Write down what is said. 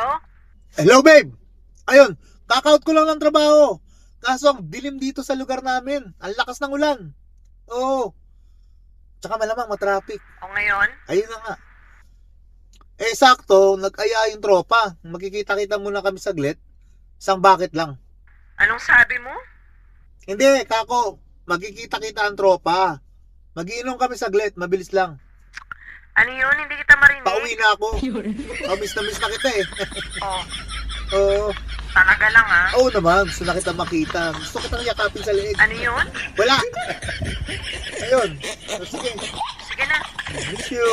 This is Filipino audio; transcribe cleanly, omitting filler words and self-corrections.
Hello? Hello, babe! Ayun, kaka-out ko lang ng trabaho. Kaso ang dilim dito sa lugar namin. Ang lakas ng ulan. Oo. Tsaka malamang matraffic. O ngayon? Ayun na nga. Eh, sakto, nag-aya yung tropa. Magkikita-kita muna kami saglit. Isang bakit lang. Anong sabi mo? Hindi, kako. Magkikita-kita ang tropa. Magiinom kami saglit. Mabilis lang. Ano yun? Hindi kita marinig. Pauwi na ako. Oh, miss na kita eh. Oh, Oo. talaga lang ah. Oo naman, gusto na kita makita. Gusto kitang yakapin sa leeg. Ano yun? Wala. Ayun. O, sige. Sige na. Miss you.